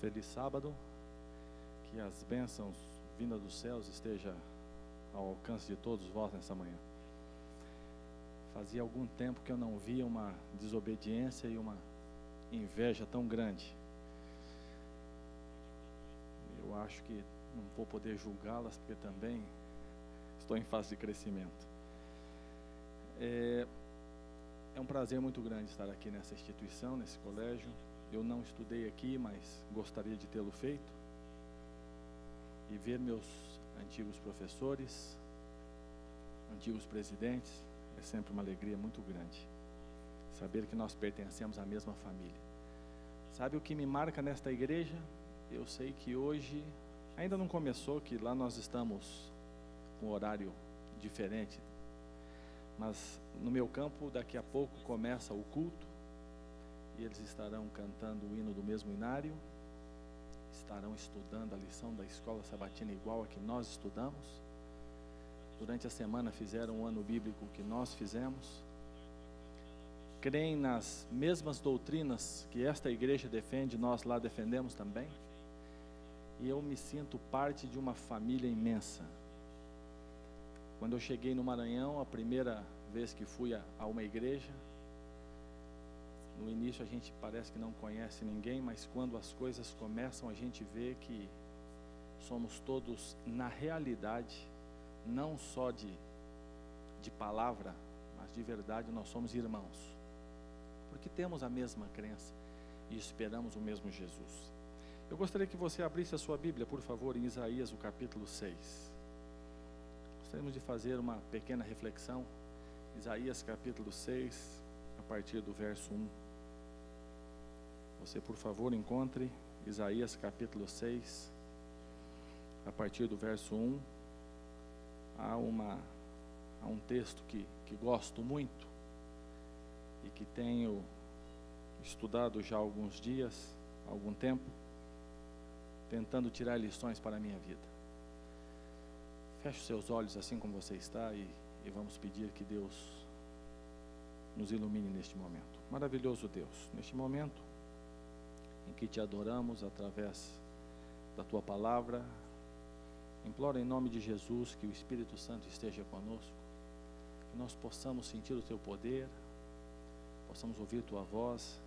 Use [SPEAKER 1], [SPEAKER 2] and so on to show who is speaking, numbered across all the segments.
[SPEAKER 1] Feliz sábado, que as bênçãos vindas dos céus estejam ao alcance de todos vós nessa manhã. Fazia algum tempo que eu não via uma desobediência e uma inveja tão grande. Eu acho que não vou poder julgá-las, porque também estou em fase de crescimento. É um prazer muito grande estar aqui nessa instituição, nesse colégio. Eu não estudei aqui, mas gostaria de tê-lo feito. E ver meus antigos professores, antigos presidentes, é sempre uma alegria muito grande. Saber que nós pertencemos à mesma família. Sabe o que me marca nesta igreja? Eu sei que hoje, ainda não começou, que lá nós estamos com um horário diferente. Mas no meu campo, daqui a pouco começa o culto. E eles estarão cantando o hino do mesmo inário. Estarão estudando a lição da escola sabatina igual a que nós estudamos. Durante a semana fizeram o ano bíblico que nós fizemos. Creem nas mesmas doutrinas que esta igreja defende, nós lá defendemos também. E eu me sinto parte de uma família imensa. Quando eu cheguei no Maranhão, a primeira vez que fui a uma igreja, no início a gente parece que não conhece ninguém, mas quando as coisas começam, a gente vê que somos todos, na realidade, não só de palavra, mas de verdade, nós somos irmãos. Porque temos a mesma crença e esperamos o mesmo Jesus. Eu gostaria que você abrisse a sua Bíblia, por favor, em Isaías, o capítulo 6. Gostaríamos de fazer uma pequena reflexão. Isaías, capítulo 6, a partir do verso 1. Você, por favor, encontre Isaías, capítulo 6, a partir do verso 1. Há um texto que gosto muito e que tenho estudado já há alguns dias, há algum tempo, tentando tirar lições para a minha vida. Feche os seus olhos assim como você está e vamos pedir que Deus nos ilumine neste momento. Maravilhoso Deus, neste momento em que te adoramos através da tua palavra, imploro em nome de Jesus que o Espírito Santo esteja conosco, que nós possamos sentir o teu poder, possamos ouvir tua voz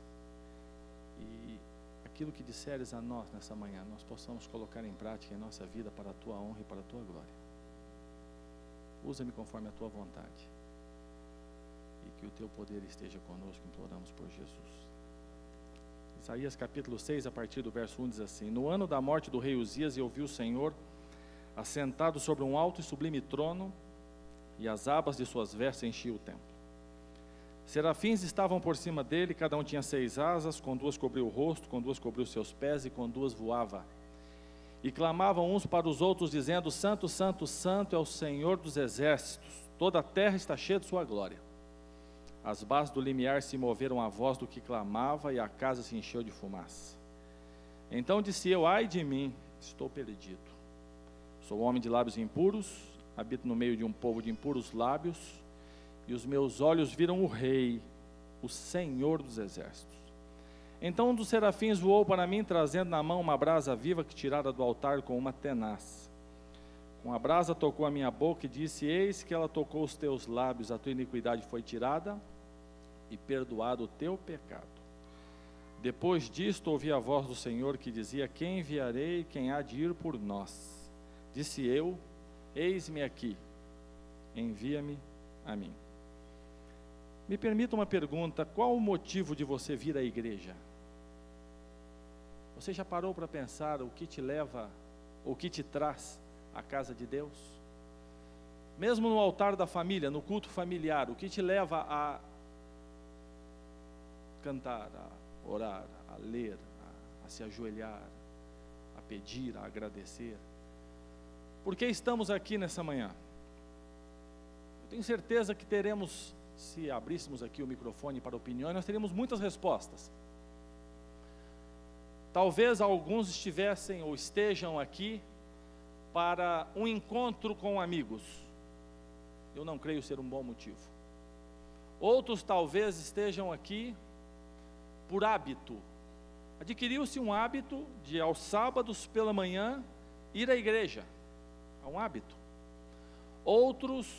[SPEAKER 1] e aquilo que disseres a nós nessa manhã, nós possamos colocar em prática em nossa vida para a tua honra e para a tua glória. Usa-me conforme a tua vontade e que o teu poder esteja conosco, imploramos por Jesus. Isaías capítulo 6, a partir do verso 1 diz assim: No ano da morte do rei Uzias, eu vi o Senhor assentado sobre um alto e sublime trono, e as abas de suas vestes enchiam o templo. Serafins estavam por cima dele, cada um tinha 6 asas, com 2 cobriu o rosto, com 2 cobriu seus pés, e com 2 voava. E clamavam uns para os outros, dizendo: Santo, Santo, Santo é o Senhor dos exércitos, toda a terra está cheia de sua glória. As bases do limiar se moveram à voz do que clamava, e a casa se encheu de fumaça. Então disse eu: ai de mim, estou perdido. Sou homem de lábios impuros, habito no meio de um povo de impuros lábios, e os meus olhos viram o Rei, o Senhor dos exércitos. Então um dos serafins voou para mim, trazendo na mão uma brasa viva que tirara do altar com uma tenaz. Com a brasa tocou a minha boca e disse: eis que ela tocou os teus lábios, a tua iniquidade foi tirada e perdoado o teu pecado. Depois disto ouvi a voz do Senhor que dizia: quem enviarei, quem há de ir por nós? Disse eu: eis-me aqui, envia-me a mim. Me permita uma pergunta: qual o motivo de você vir à igreja? Você já parou para pensar o que te leva, o que te traz à casa de Deus? Mesmo no altar da família, no culto familiar, o que te leva a cantar, a orar, a ler, a se ajoelhar, a pedir, a agradecer? Por que estamos aqui nessa manhã? Eu tenho certeza que teremos, se abríssemos aqui o microfone para opiniões, nós teríamos muitas respostas. Talvez alguns estivessem ou estejam aqui para um encontro com amigos. Eu não creio ser um bom motivo. Outros talvez estejam aqui por hábito, Adquiriu-se um hábito de, aos sábados pela manhã, ir à igreja. É um hábito. Outros,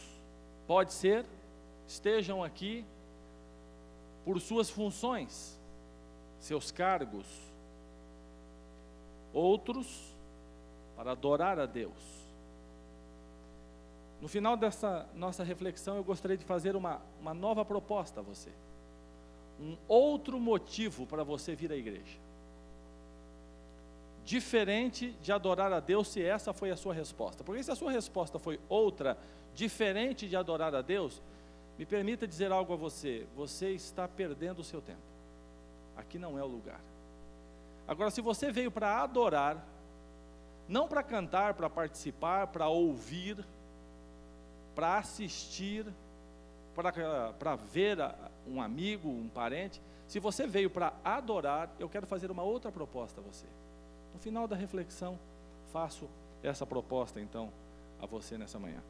[SPEAKER 1] pode ser, estejam aqui por suas funções, seus cargos. Outros, para adorar a Deus. No final dessa nossa reflexão, eu gostaria de fazer uma nova proposta a você. Um outro motivo para você vir à igreja. Diferente de adorar a Deus, se essa foi a sua resposta. Porque se a sua resposta foi outra, diferente de adorar a Deus, me permita dizer algo a você. Você está perdendo o seu tempo. Aqui não é o lugar. Agora, se você veio para adorar, não para cantar, para participar, para ouvir, para assistir, para ver um amigo, um parente, se você veio para adorar, eu quero fazer uma outra proposta a você. No final da reflexão, faço essa proposta então a você nessa manhã.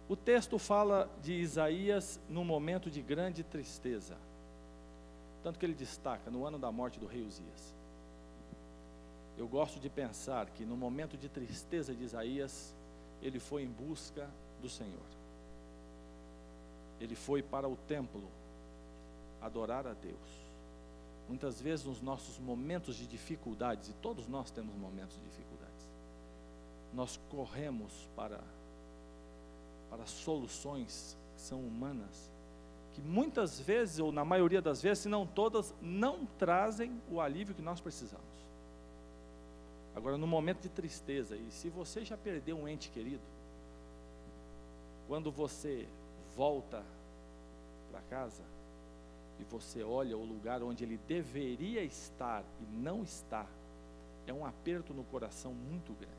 [SPEAKER 1] O texto fala de Isaías num momento de grande tristeza, tanto que ele destaca no ano da morte do rei Uzias. Eu gosto de pensar que no momento de tristeza de Isaías, ele foi em busca do Senhor. Ele foi para o templo adorar a Deus. Muitas vezes nos nossos momentos de dificuldades, e todos nós temos momentos de dificuldades, nós corremos para soluções que são humanas, que muitas vezes, ou na maioria das vezes, se não todas, não trazem o alívio que nós precisamos. Agora, no momento de tristeza, e se você já perdeu um ente querido, quando você volta para casa, e você olha o lugar onde ele deveria estar e não está, é um aperto no coração muito grande.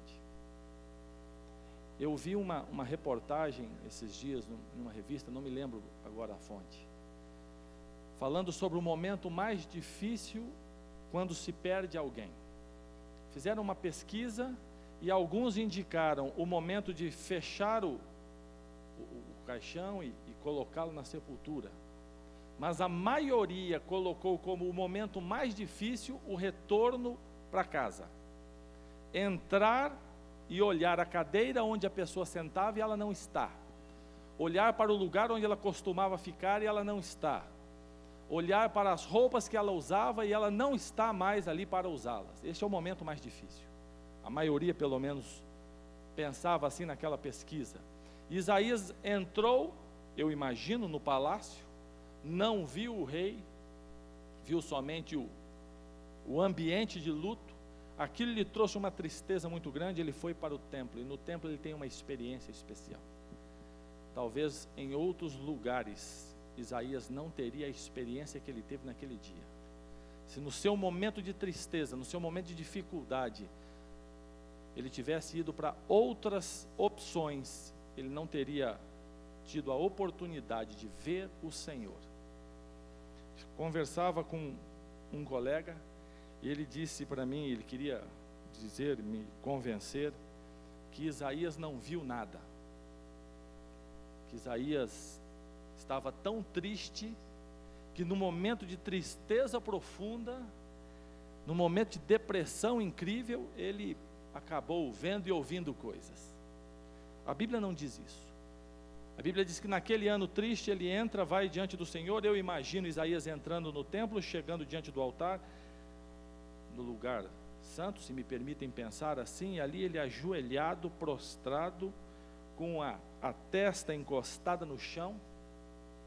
[SPEAKER 1] Eu vi uma reportagem esses dias, numa revista, não me lembro agora a fonte, falando sobre o momento mais difícil quando se perde alguém. Fizeram uma pesquisa e alguns indicaram o momento de fechar o caixão e colocá-lo na sepultura. Mas a maioria colocou como o momento mais difícil o retorno para casa. Entrar e olhar a cadeira onde a pessoa sentava e ela não está. Olhar para o lugar onde ela costumava ficar e ela não está. Olhar para as roupas que ela usava e ela não está mais ali para usá-las. Este é o momento mais difícil. A maioria, pelo menos, pensava assim naquela pesquisa. Isaías entrou, eu imagino, no palácio, não viu o rei, viu somente o ambiente de luto. Aquilo lhe trouxe uma tristeza muito grande. Ele foi para o templo, e no templo ele tem uma experiência especial. Talvez em outros lugares Isaías não teria a experiência que ele teve naquele dia. Se no seu momento de tristeza, no seu momento de dificuldade, ele tivesse ido para outras opções, ele não teria tido a oportunidade de ver o Senhor. Conversava com um colega, e ele disse para mim, ele queria dizer, me convencer, que Isaías não viu nada. Que Isaías estava tão triste, que no momento de tristeza profunda, no momento de depressão incrível, ele acabou vendo e ouvindo coisas. A Bíblia não diz isso. A Bíblia diz que naquele ano triste ele entra, vai diante do Senhor. Eu imagino Isaías entrando no templo, chegando diante do altar, no lugar santo, se me permitem pensar assim, e ali ele ajoelhado, prostrado, com a testa encostada no chão,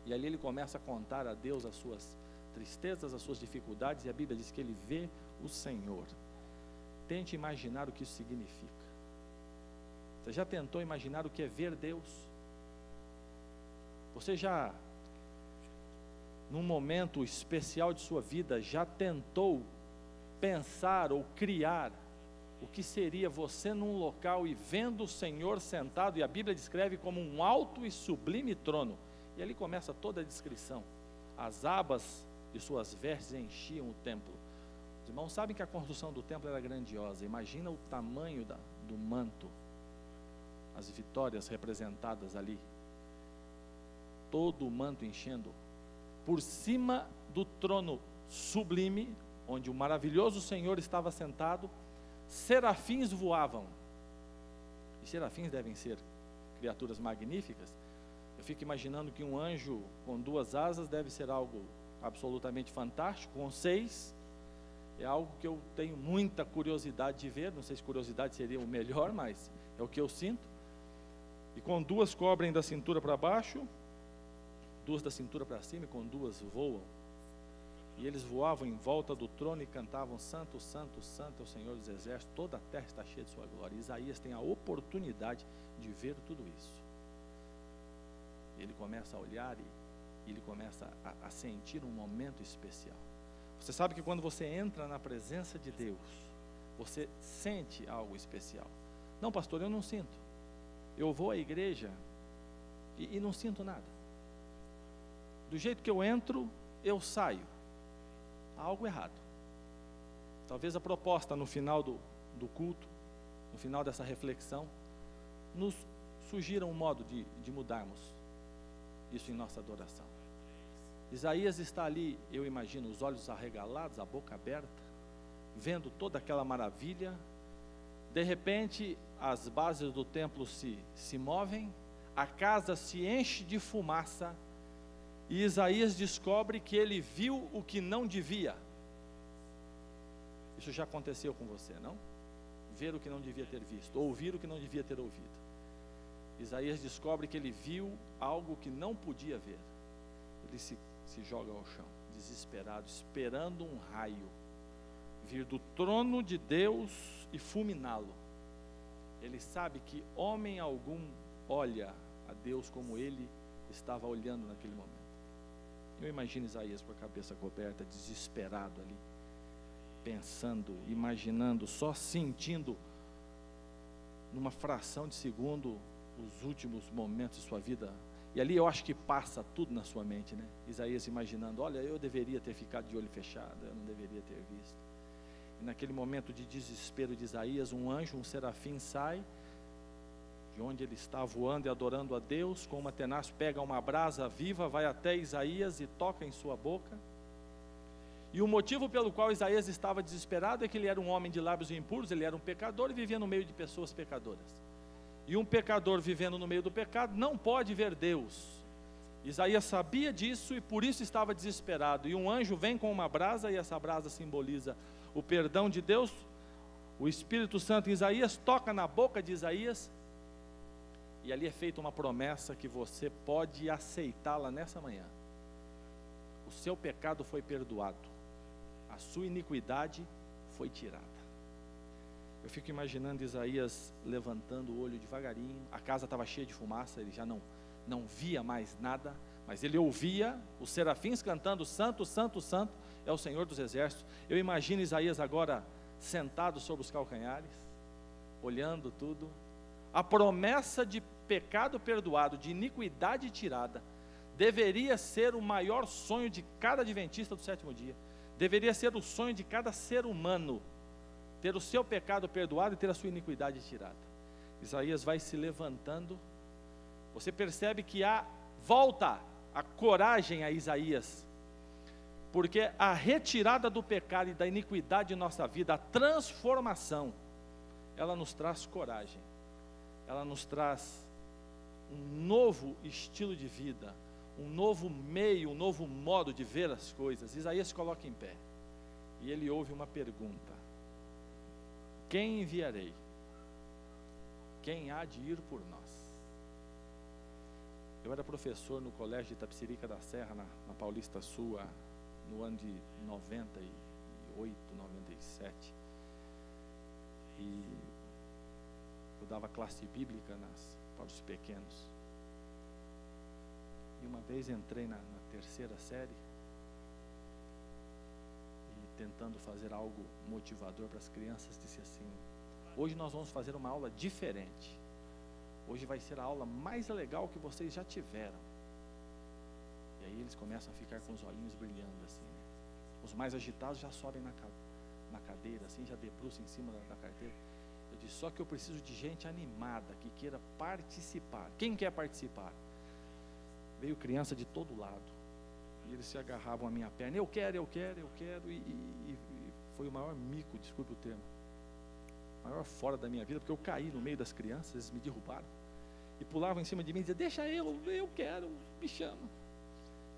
[SPEAKER 1] e ali ele começa a contar a Deus as suas tristezas, as suas dificuldades, e a Bíblia diz que ele vê o Senhor. Tente imaginar o que isso significa. Você já tentou imaginar o que é ver Deus? Você já, num momento especial de sua vida, já tentou pensar ou criar o que seria você num local e vendo o Senhor sentado, e a Bíblia descreve como um alto e sublime trono, e ali começa toda a descrição. As abas de suas vestes enchiam o templo. Os irmãos sabem que a construção do templo era grandiosa. Imagina o tamanho do manto, as vitórias representadas ali, todo o manto enchendo. Por cima do trono sublime, onde o maravilhoso Senhor estava sentado, serafins voavam. E serafins devem ser criaturas magníficas. Eu fico imaginando que um anjo com 2 asas deve ser algo absolutamente fantástico. Com 6 é algo que eu tenho muita curiosidade de ver. Não sei se curiosidade seria o melhor, mas é o que eu sinto. E com 2 cobrem da cintura para baixo, 2 da cintura para cima, e com 2 voam. E eles voavam em volta do trono e cantavam: Santo, Santo, Santo é o Senhor dos Exércitos, toda a terra está cheia de sua glória. Isaías tem a oportunidade de ver tudo isso. Ele começa a olhar e ele começa a sentir um momento especial. Você sabe que quando você entra na presença de Deus, você sente algo especial. Não, pastor, eu não sinto. Eu vou à igreja e não sinto nada. Do jeito que eu entro, eu saio. Há algo errado. Talvez a proposta no final do culto, no final dessa reflexão, nos sugira um modo de mudarmos isso em nossa adoração. Isaías está ali, eu imagino, os olhos arregalados, a boca aberta, vendo toda aquela maravilha. De repente, as bases do templo se movem, a casa se enche de fumaça, e Isaías descobre que ele viu o que não devia. Isso já aconteceu com você, não? Ver o que não devia ter visto, ouvir o que não devia ter ouvido. Isaías descobre que ele viu algo que não podia ver. Ele se joga ao chão, desesperado, esperando um raio vir do trono de Deus e fulminá-lo. Ele sabe que homem algum olha a Deus como ele estava olhando naquele momento. Eu imagino Isaías com a cabeça coberta, desesperado ali, pensando, imaginando, só sentindo numa fração de segundo os últimos momentos de sua vida. E ali eu acho que passa tudo na sua mente, né? Isaías imaginando: olha, eu deveria ter ficado de olho fechado, eu não deveria ter visto. E naquele momento de desespero de Isaías, um anjo, um serafim sai de onde ele está voando e adorando a Deus, com uma tenaz pega uma brasa viva, vai até Isaías e toca em sua boca. E o motivo pelo qual Isaías estava desesperado é que ele era um homem de lábios impuros, ele era um pecador e vivia no meio de pessoas pecadoras. E um pecador vivendo no meio do pecado não pode ver Deus. Isaías sabia disso e por isso estava desesperado. E um anjo vem com uma brasa, e essa brasa simboliza o perdão de Deus. O Espírito Santo em Isaías toca na boca de Isaías, e ali é feita uma promessa que você pode aceitá-la nessa manhã. O seu pecado foi perdoado, a sua iniquidade foi tirada. Eu fico imaginando Isaías levantando o olho devagarinho. A casa estava cheia de fumaça, ele já não via mais nada, mas ele ouvia os serafins cantando: Santo, Santo, Santo é o Senhor dos Exércitos. Eu imagino Isaías agora sentado sobre os calcanhares, olhando tudo. A promessa de pecado perdoado, de iniquidade tirada, deveria ser o maior sonho de cada adventista do sétimo dia. Deveria ser o sonho de cada ser humano, ter o seu pecado perdoado e ter a sua iniquidade tirada. Isaías vai se levantando. Você percebe que volta a coragem a Isaías, porque a retirada do pecado e da iniquidade de nossa vida, a transformação, ela nos traz coragem, ela nos traz um novo estilo de vida, um novo meio, um novo modo de ver as coisas. Isaías se coloca em pé e ele ouve uma pergunta: quem enviarei? Quem há de ir por nós? Eu era professor no colégio de Itapecerica da Serra, na Paulista Sul, no ano de 98, 97. E eu dava classe bíblica para os pequenos. E uma vez entrei na terceira série, e tentando fazer algo motivador para as crianças, disse assim: hoje nós vamos fazer uma aula diferente. Hoje vai ser a aula mais legal que vocês já tiveram. E aí eles começam a ficar com os olhinhos brilhando assim, né? Os mais agitados já sobem na cadeira, assim, já debruçam em cima da carteira. Eu disse: só que eu preciso de gente animada, que queira participar. Quem quer participar? Veio criança de todo lado, e eles se agarravam à minha perna: eu quero, e foi o maior mico, desculpe o termo, maior fora da minha vida, porque eu caí no meio das crianças, eles me derrubaram, e pulavam em cima de mim e diziam, deixa eu quero, me chama.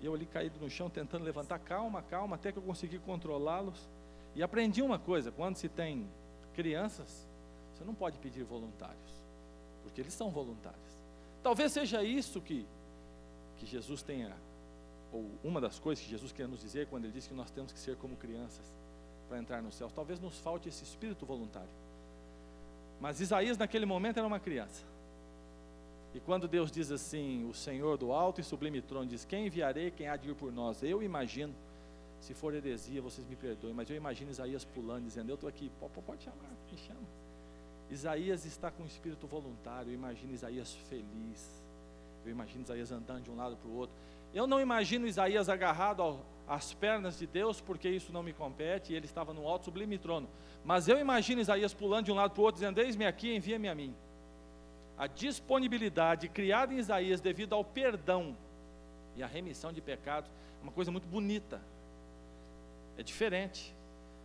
[SPEAKER 1] E eu ali caído no chão, tentando levantar, calma, até que eu consegui controlá-los. E aprendi uma coisa, quando se tem crianças, você não pode pedir voluntários, porque eles são voluntários. Talvez seja isso que Jesus tenha, ou uma das coisas que Jesus quer nos dizer, quando Ele diz que nós temos que ser como crianças, para entrar nos céus. Talvez nos falte esse espírito voluntário. Mas Isaías naquele momento era uma criança. E quando Deus diz assim, o Senhor do alto e sublime trono diz, quem enviarei, quem há de ir por nós? Eu imagino, se for heresia, vocês me perdoem, mas eu imagino Isaías pulando, dizendo, eu estou aqui, pode chamar, me chama. Isaías está com um espírito voluntário, eu imagino Isaías feliz, eu imagino Isaías andando de um lado para o outro. Eu não imagino Isaías agarrado às pernas de Deus, porque isso não me compete, e ele estava no alto sublime trono. Mas eu imagino Isaías pulando de um lado para o outro, dizendo, eis-me aqui, envia-me a mim. A disponibilidade criada em Isaías devido ao perdão e à remissão de pecados, é uma coisa muito bonita, é diferente.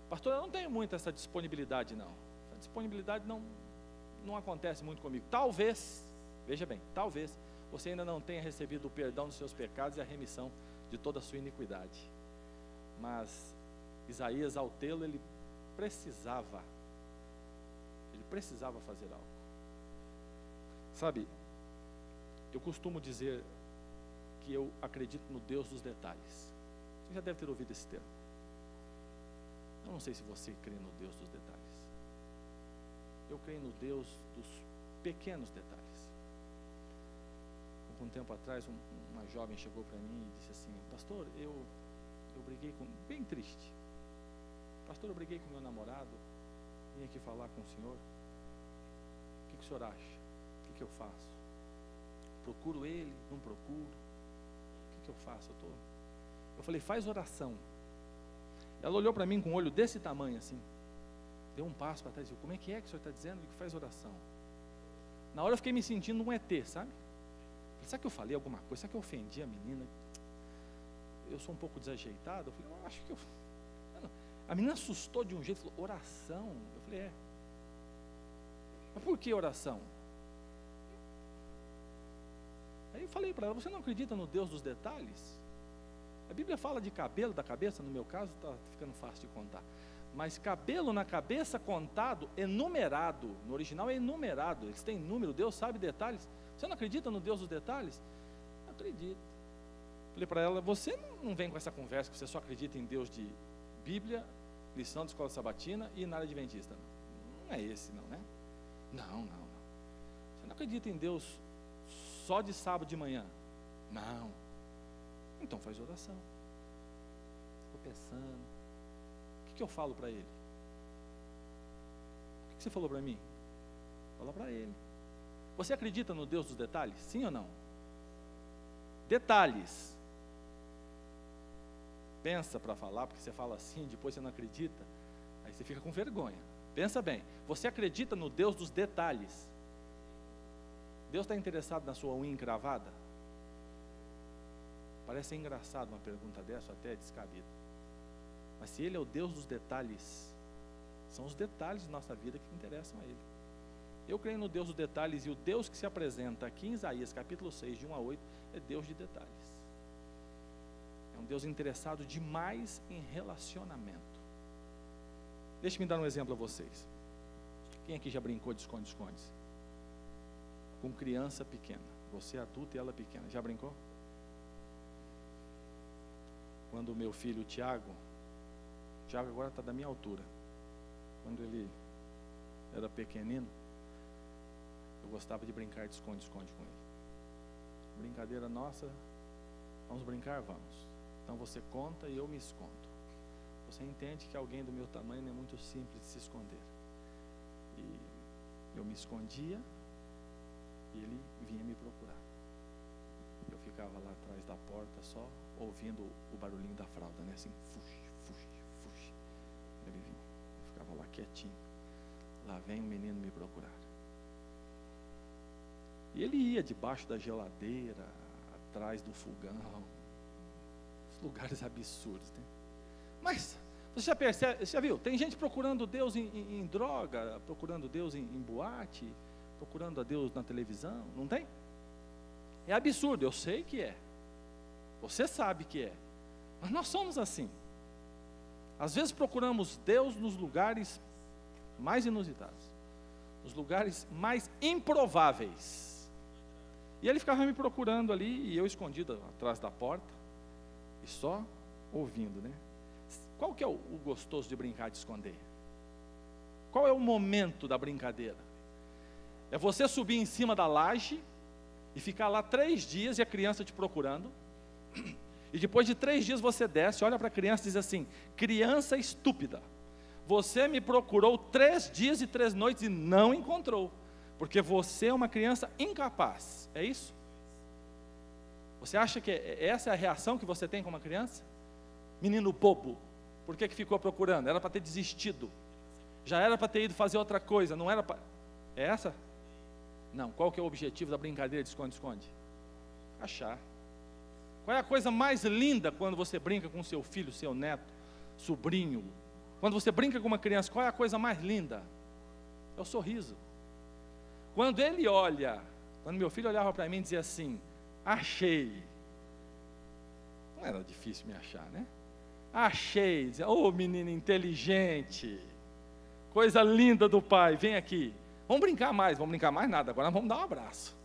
[SPEAKER 1] Pastor, eu não tenho muito essa disponibilidade não, essa disponibilidade não acontece muito comigo. Talvez, veja bem, talvez você ainda não tenha recebido o perdão dos seus pecados e a remissão de toda a sua iniquidade, mas Isaías, ao tê-lo, ele precisava fazer algo. Sabe, eu costumo dizer que eu acredito no Deus dos detalhes. Você já deve ter ouvido esse termo. Eu não sei se você crê no Deus dos detalhes. Eu creio no Deus dos pequenos detalhes. Algum tempo atrás, uma jovem chegou para mim e disse assim, pastor, eu briguei bem triste. Pastor, eu briguei com meu namorado, vim aqui falar com o senhor. O que o senhor acha? O que eu faço? Procuro ele? Não procuro? O que eu faço? Eu falei, faz oração. Ela olhou para mim com um olho desse tamanho assim, deu um passo para trás e disse, como é que o senhor está dizendo que faz oração? Na hora eu fiquei me sentindo um ET, sabe? Será que eu falei alguma coisa? Será que eu ofendi a menina? Eu sou um pouco desajeitado. Eu falei, eu acho que eu... A menina assustou de um jeito, falou, oração? Eu falei, é. Mas por que oração? Aí eu falei para ela, você não acredita no Deus dos detalhes? A Bíblia fala de cabelo da cabeça, no meu caso está ficando fácil de contar. Mas cabelo na cabeça contado, enumerado, no original é enumerado, eles têm número, Deus sabe detalhes. Você não acredita no Deus dos detalhes? Acredito. Falei para ela, você não vem com essa conversa que você só acredita em Deus de Bíblia, lição de escola sabatina e nada adventista. Não é esse não, né? Não. Você não acredita em Deus só de sábado de manhã? Não. Então faz oração. Estou pensando. O que eu falo para ele? O que você falou para mim? Fala para ele. Você acredita no Deus dos detalhes? Sim ou não? Detalhes. Pensa para falar, porque você fala assim, depois você não acredita, aí você fica com vergonha. Pensa bem, você acredita no Deus dos detalhes? Deus está interessado na sua unha encravada? Parece engraçado uma pergunta dessa, até é descabida. Mas se Ele é o Deus dos detalhes, são os detalhes de nossa vida que interessam a Ele. Eu creio no Deus dos detalhes, e o Deus que se apresenta aqui em Isaías, capítulo 6, de 1 a 8, é Deus de detalhes. É um Deus interessado demais em relacionamento. Deixe-me dar um exemplo a vocês. Quem aqui já brincou de esconde-esconde? Com criança pequena. Você é adulto e ela pequena. Já brincou? Quando o meu filho, o Tiago agora está da minha altura. Quando ele era pequenino, eu gostava de brincar de esconde-esconde com ele. Brincadeira nossa, vamos brincar? Vamos. Então você conta e eu me escondo. Você entende que alguém do meu tamanho não é muito simples de se esconder. E eu me escondia e ele vinha me procurar. Eu ficava lá atrás da porta só ouvindo o barulhinho da fralda, né? Assim, fuxi. Ele vinha, eu ficava lá quietinho. Lá vem o menino me procurar. E ele ia debaixo da geladeira, atrás do fogão, os lugares absurdos, né? Mas Você já percebe, você já viu? Tem gente procurando Deus em droga, procurando Deus em boate, procurando a Deus na televisão, não tem? É absurdo, eu sei que é. Você sabe que é. Mas nós somos assim. Às vezes procuramos Deus nos lugares mais inusitados, nos lugares mais improváveis. E ele ficava me procurando ali, e eu escondido atrás da porta, e só ouvindo, né? Qual que é o gostoso de brincar de esconder? Qual é o momento da brincadeira? É você subir em cima da laje e ficar lá 3 dias e a criança te procurando. E depois de 3 dias você desce, olha para a criança e diz assim: criança estúpida, você me procurou 3 dias e 3 noites e não encontrou, porque você é uma criança incapaz. É isso? Você acha que essa é a reação que você tem com uma criança? Menino bobo, por que ficou procurando? Era para ter desistido, já era para ter ido fazer outra coisa, não era para... É essa? Não, qual que é o objetivo da brincadeira de esconde-esconde? Achar. Qual é a coisa mais linda quando você brinca com seu filho, seu neto, sobrinho? Quando você brinca com uma criança, qual é a coisa mais linda? É o sorriso. Quando ele olha, quando meu filho olhava para mim e dizia assim: achei. Não era difícil me achar, né? Achei, dizia: ô menino inteligente, coisa linda do pai, vem aqui. Vamos brincar mais nada, agora vamos dar um abraço.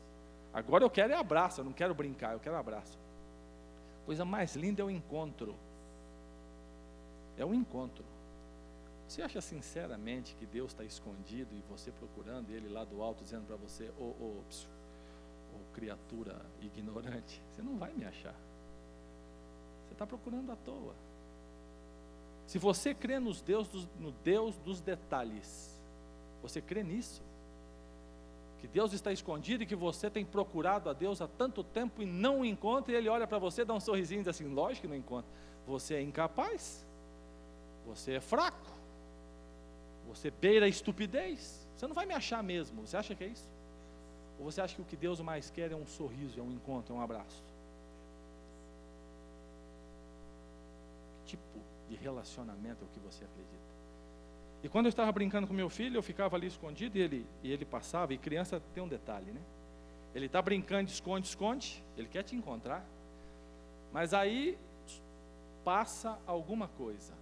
[SPEAKER 1] Agora eu quero abraço, eu não quero brincar, eu quero abraço. Coisa mais linda é o encontro. É o encontro. Você acha sinceramente que Deus está escondido e você procurando Ele lá do alto, dizendo para você: ô criatura ignorante, você não vai me achar. Você está procurando à toa. Se você crê no Deus dos detalhes, você crê nisso? Que Deus está escondido e que você tem procurado a Deus há tanto tempo e não o encontra, e Ele olha para você, dá um sorrisinho e diz assim: lógico que não encontra. Você é incapaz, você é fraco, você beira a estupidez, você não vai me achar mesmo. Você acha que é isso? Ou você acha que o que Deus mais quer é um sorriso, é um encontro, é um abraço? Que tipo de relacionamento é o que você acredita? E quando eu estava brincando com meu filho, eu ficava ali escondido e ele passava. E criança tem um detalhe, né? Ele está brincando de esconde, ele quer te encontrar, mas aí passa alguma coisa,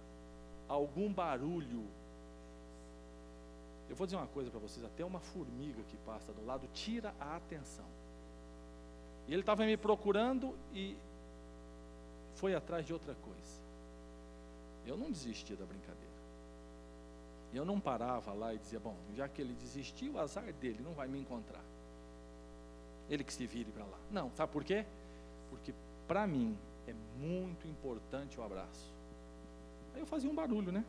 [SPEAKER 1] algum barulho. Eu vou dizer uma coisa para vocês: até uma formiga que passa do lado tira a atenção. E ele estava me procurando e foi atrás de outra coisa. Eu não desisti da brincadeira. Eu não parava lá e dizia: bom, já que ele desistiu, o azar dele, não vai me encontrar. Ele que se vire para lá. Não, sabe por quê? Porque para mim é muito importante o abraço. Aí eu fazia um barulho, né?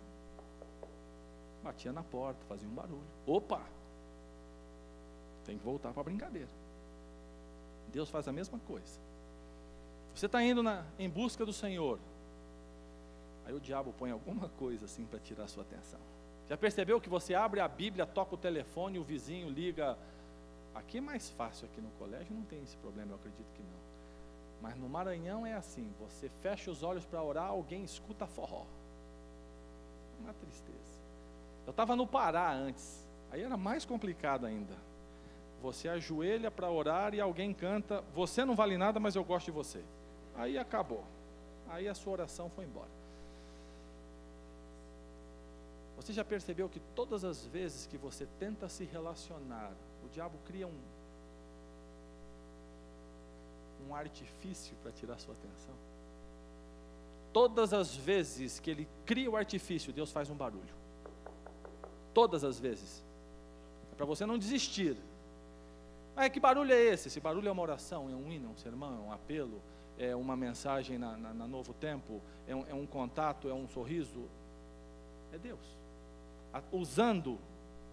[SPEAKER 1] Batia na porta, fazia um barulho. Opa! Tem que voltar para a brincadeira. Deus faz a mesma coisa. Você está indo em busca do Senhor. Aí o diabo põe alguma coisa assim para tirar a sua atenção. Já percebeu que você abre a Bíblia, toca o telefone, o vizinho liga? Aqui é mais fácil, aqui no colégio não tem esse problema, eu acredito que não. Mas no Maranhão é assim: você fecha os olhos para orar, alguém escuta forró. Uma tristeza. Eu estava no Pará antes, aí era mais complicado ainda. Você ajoelha para orar e alguém canta: você não vale nada, mas eu gosto de você. Aí acabou, aí a sua oração foi embora. Você já percebeu que todas as vezes que você tenta se relacionar, o diabo cria um artifício para tirar sua atenção? Todas as vezes que ele cria o artifício, Deus faz um barulho. Todas as vezes. É para você não desistir. Ah, que barulho é esse? Esse barulho é uma oração, é um hino, é um sermão, é um apelo, é uma mensagem na Novo Tempo, é um contato, é um sorriso. É Deus usando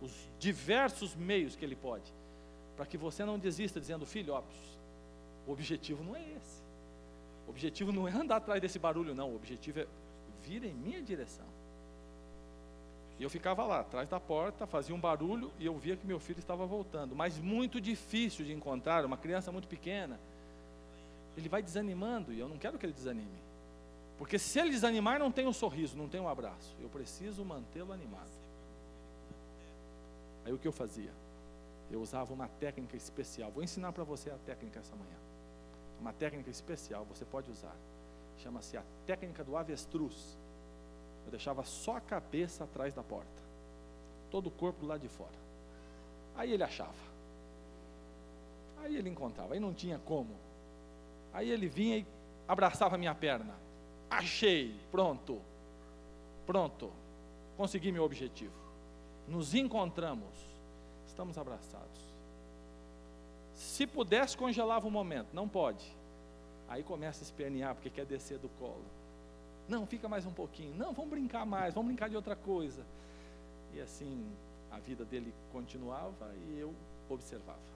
[SPEAKER 1] os diversos meios que Ele pode, para que você não desista dizendo: filho, ó, o objetivo não é esse. O objetivo não é andar atrás desse barulho, não. O objetivo é vir em minha direção. E eu ficava lá, atrás da porta, fazia um barulho e eu via que meu filho estava voltando. Mas muito difícil de encontrar, uma criança muito pequena. Ele vai desanimando e eu não quero que ele desanime. Porque se ele desanimar, não tem um sorriso, não tem um abraço. Eu preciso mantê-lo animado. Aí o que eu fazia? Eu usava uma técnica especial. Vou ensinar para você a técnica essa manhã. Uma técnica especial, você pode usar. Chama-se a técnica do avestruz. Eu deixava só a cabeça atrás da porta. Todo o corpo do lado de fora. Aí ele achava. Aí ele encontrava. Aí não tinha como. Aí ele vinha e abraçava a minha perna. Achei, pronto, consegui meu objetivo. Nos encontramos, estamos abraçados. Se pudesse, congelava um momento, não pode. Aí começa a espernear, porque quer descer do colo. Não, fica mais um pouquinho. Não, vamos brincar mais, vamos brincar de outra coisa. E assim, a vida dele continuava e eu observava.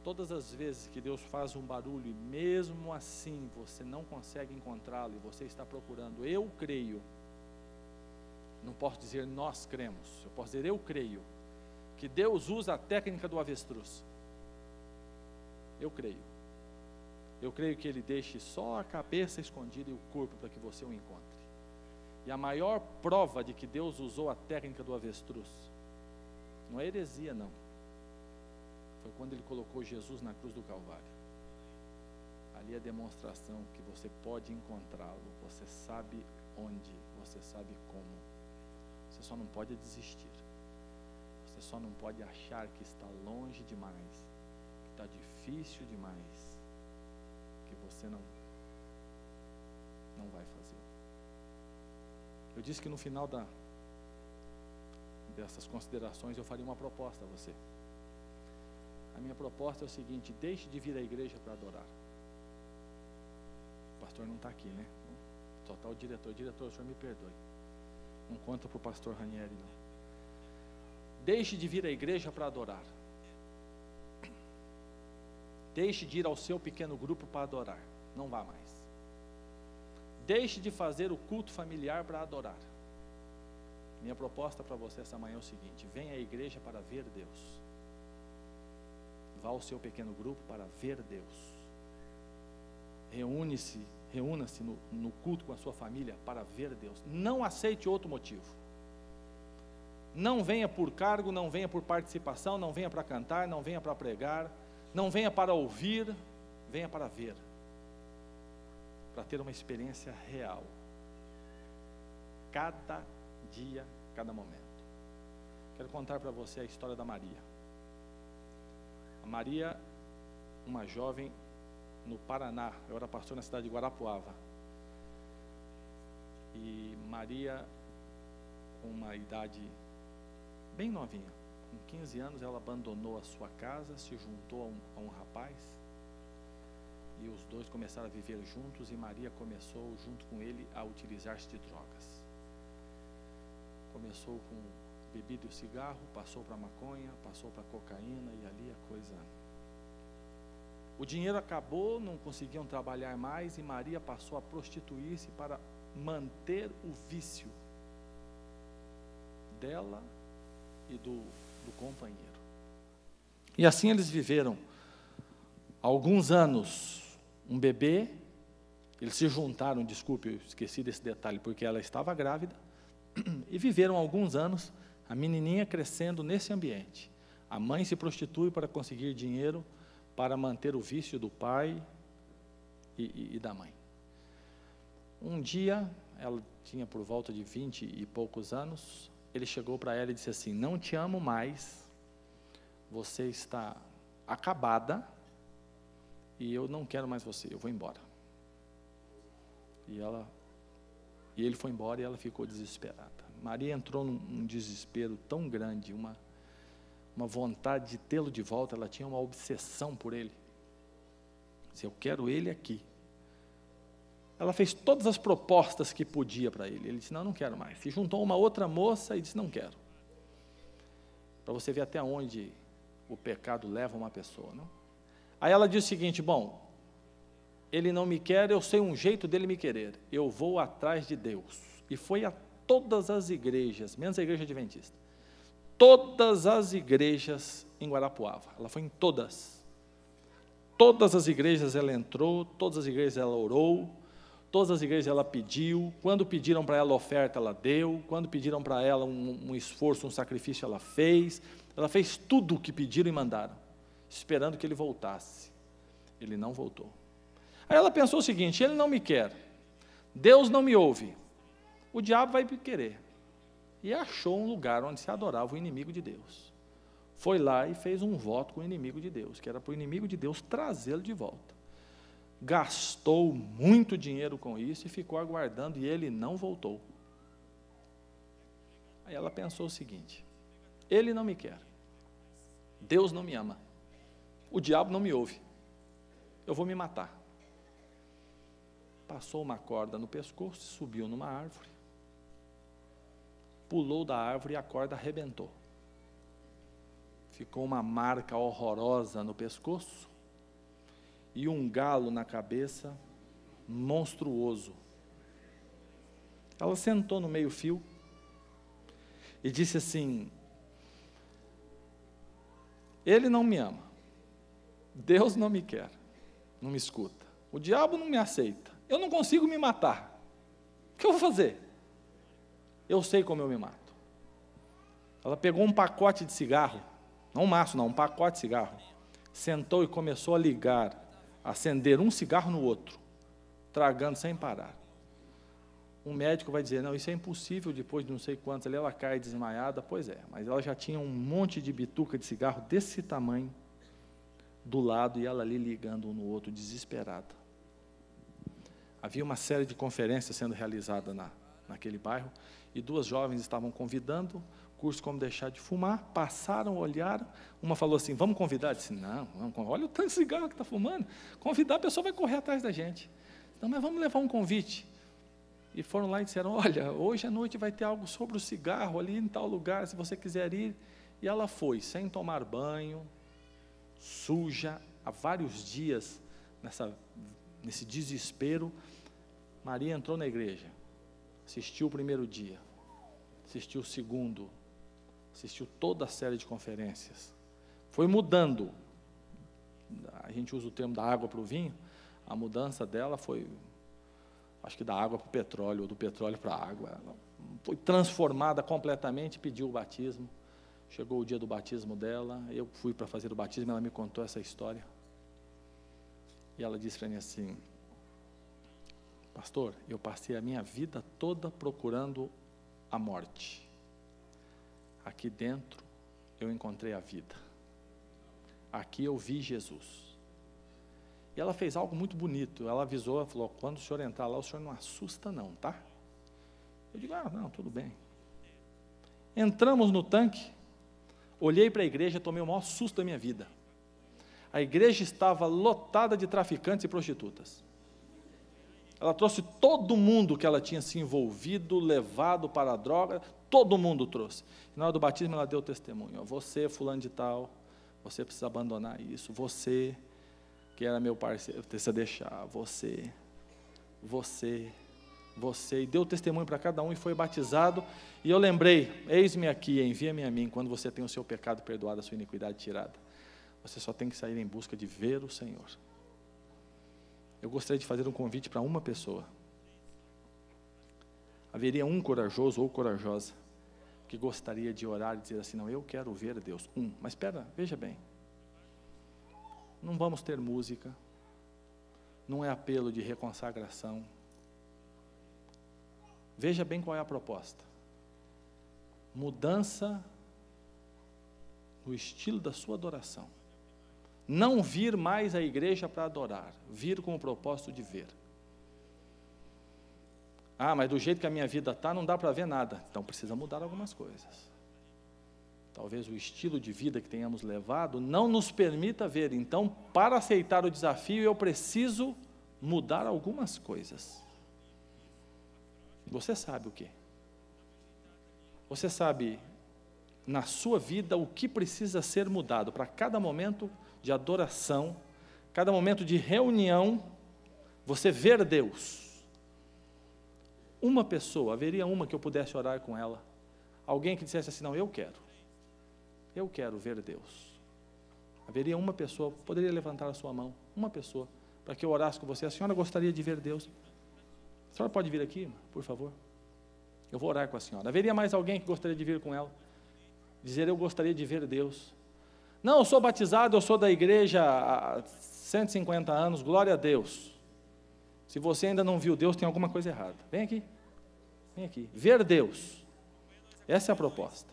[SPEAKER 1] Todas as vezes que Deus faz um barulho e mesmo assim você não consegue encontrá-lo e você está procurando, eu creio, não posso dizer nós cremos, eu posso dizer eu creio, que Deus usa a técnica do avestruz. Eu creio que Ele deixe só a cabeça escondida e o corpo para que você o encontre. E a maior prova de que Deus usou a técnica do avestruz, não é heresia não, foi quando Ele colocou Jesus na cruz do Calvário. Ali é a demonstração que você pode encontrá-lo, você sabe onde, você sabe como. Você só não pode desistir. Você só não pode achar que está longe demais, que está difícil demais, que você não vai fazer. Eu disse que no final dessas considerações eu faria uma proposta a você. A minha proposta é o seguinte: deixe de vir à igreja para adorar. O pastor não está aqui, né? Só está o diretor. Diretor, o senhor me perdoe. Não conta para o pastor Ranieri, não. Deixe de vir à igreja para adorar. Deixe de ir ao seu pequeno grupo para adorar. Não vá mais. Deixe de fazer o culto familiar para adorar. Minha proposta para você essa manhã é o seguinte: venha à igreja para ver Deus. Vá ao seu pequeno grupo para ver Deus. Reúna-se no culto com a sua família para ver Deus. Não aceite outro motivo. Não venha por cargo, não venha por participação, não venha para cantar, não venha para pregar, não venha para ouvir, venha para ver. Para ter uma experiência real. Cada dia, cada momento. Quero contar para você a história da Maria. Maria, uma jovem no Paraná, eu era pastor na cidade de Guarapuava, e Maria, com uma idade bem novinha, com 15 anos, ela abandonou a sua casa, se juntou a um rapaz, e os dois começaram a viver juntos, e Maria começou, junto com ele, a utilizar-se de drogas. Começou com bebida e cigarro, passou para maconha, passou para cocaína, e ali a coisa... O dinheiro acabou, não conseguiam trabalhar mais, e Maria passou a prostituir-se para manter o vício dela e do companheiro. E assim eles viveram alguns anos, um bebê, eles se juntaram, desculpe, eu esqueci desse detalhe, porque ela estava grávida, e viveram alguns anos, a menininha crescendo nesse ambiente. A mãe se prostitui para conseguir dinheiro, para manter o vício do pai e da mãe. Um dia, ela tinha por volta de 20 e poucos anos, ele chegou para ela e disse assim: não te amo mais, você está acabada, e eu não quero mais você, eu vou embora. E ele foi embora e ela ficou desesperada. Maria entrou num desespero tão grande, uma vontade de tê-lo de volta, ela tinha uma obsessão por ele. Se eu quero ele aqui. Ela fez todas as propostas que podia para ele. Ele disse: não quero mais. Se juntou uma outra moça e disse: não quero. Para você ver até onde o pecado leva uma pessoa, não? Aí ela disse o seguinte: bom, ele não me quer, eu sei um jeito dele me querer. Eu vou atrás de Deus. E foi a todas as igrejas, menos a igreja adventista. Todas as igrejas em Guarapuava. Ela foi em todas. Todas as igrejas ela entrou, todas as igrejas ela orou, Todas as igrejas ela pediu, quando pediram para ela oferta, ela deu, quando pediram para ela um esforço, um sacrifício, ela fez tudo o que pediram e mandaram, esperando que ele voltasse. Ele não voltou. Aí ela pensou o seguinte: ele não me quer, Deus não me ouve, o diabo vai me querer. E achou um lugar onde se adorava o inimigo de Deus. Foi lá e fez um voto com o inimigo de Deus, que era para o inimigo de Deus trazê-lo de volta. Gastou muito dinheiro com isso e ficou aguardando, e ele não voltou. Aí ela pensou o seguinte: ele não me quer, Deus não me ama, o diabo não me ouve, eu vou me matar. Passou uma corda no pescoço, subiu numa árvore, pulou da árvore e a corda arrebentou. Ficou uma marca horrorosa no pescoço e um galo na cabeça, monstruoso. Ela sentou no meio-fio e disse assim: ele não me ama, Deus não me quer, não me escuta, o diabo não me aceita, eu não consigo me matar, o que eu vou fazer? Eu sei como eu me mato. Ela pegou um pacote de cigarro, não um maço não, um pacote de cigarro, sentou e começou a ligar, acender um cigarro no outro, tragando sem parar. Um médico vai dizer: não, isso é impossível, depois de não sei quantos, ali ela cai desmaiada. Pois é, mas ela já tinha um monte de bituca de cigarro desse tamanho do lado, e ela ali ligando um no outro, desesperada. Havia uma série de conferências sendo realizada naquele bairro, e duas jovens estavam convidando, curso como deixar de fumar, passaram, olharam, uma falou assim: vamos convidar? Eu disse: não, olha o tanto de cigarro que está fumando, convidar, a pessoa vai correr atrás da gente. Não, mas vamos levar um convite. E foram lá e disseram: olha, hoje à noite vai ter algo sobre o cigarro ali em tal lugar, se você quiser ir. E ela foi, sem tomar banho, suja, há vários dias, nesse desespero. Maria entrou na igreja, assistiu o primeiro dia, assistiu o segundo, assistiu toda a série de conferências, foi mudando, a gente usa o termo da água para o vinho, a mudança dela foi, acho que da água para o petróleo, ou do petróleo para a água, ela foi transformada completamente, pediu o batismo, chegou o dia do batismo dela, eu fui para fazer o batismo, ela me contou essa história, e ela disse para mim assim: pastor, eu passei a minha vida toda procurando a morte. Aqui dentro eu encontrei a vida. Aqui eu vi Jesus. E ela fez algo muito bonito. Ela avisou, ela falou: quando o senhor entrar lá, o senhor não assusta não, tá? Eu digo: não, tudo bem. Entramos no tanque, olhei para a igreja, tomei o maior susto da minha vida. A igreja estava lotada de traficantes e prostitutas. Ela trouxe todo mundo que ela tinha se envolvido, levado para a droga, todo mundo trouxe. Na hora do batismo ela deu testemunho: você, fulano de tal, você precisa abandonar isso, você, que era meu parceiro, precisa deixar, você, e deu testemunho para cada um e foi batizado. E eu lembrei: eis-me aqui, envia-me a mim, quando você tem o seu pecado perdoado, a sua iniquidade tirada. Você só tem que sair em busca de ver o Senhor. Eu gostaria de fazer um convite para uma pessoa. Haveria um corajoso ou corajosa que gostaria de orar e dizer assim: não, eu quero ver Deus. Mas espera, veja bem. Não vamos ter música, não é apelo de reconsagração. Veja bem qual é a proposta. Mudança no estilo da sua adoração. Não vir mais à igreja para adorar, vir com o propósito de ver. Mas do jeito que a minha vida está, não dá para ver nada. Então precisa mudar algumas coisas. Talvez o estilo de vida que tenhamos levado não nos permita ver. Então, para aceitar o desafio, eu preciso mudar algumas coisas. Você sabe o quê? Você sabe, na sua vida, o que precisa ser mudado para cada momento de adoração, cada momento de reunião, você ver Deus. Uma pessoa, haveria uma que eu pudesse orar com ela, alguém que dissesse assim: não, eu quero ver Deus. Haveria uma pessoa, poderia levantar a sua mão, uma pessoa, para que eu orasse com você: a senhora gostaria de ver Deus? senhora pode vir aqui, por favor? Eu vou orar com a senhora. Haveria mais alguém que gostaria de vir com ela? Dizer, eu gostaria de ver Deus. Não, eu sou batizado, eu sou da igreja há 150 anos, glória a Deus. Se você ainda não viu Deus, tem alguma coisa errada. Vem aqui. Vem aqui. Ver Deus. Essa é a proposta.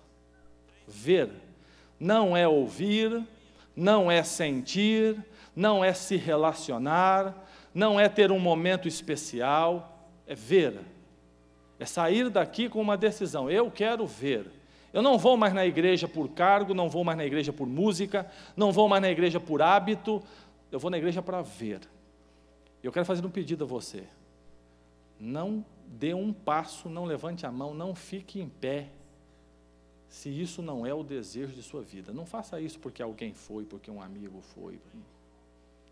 [SPEAKER 1] Ver. Não é ouvir, não é sentir, não é se relacionar, não é ter um momento especial, é ver. É sair daqui com uma decisão. Eu quero ver. Eu não vou mais na igreja por cargo, não vou mais na igreja por música, não vou mais na igreja por hábito, eu vou na igreja para ver. Eu quero fazer um pedido a você. Não dê um passo, não levante a mão, não fique em pé, se isso não é o desejo de sua vida. Não faça isso porque alguém foi, porque um amigo foi.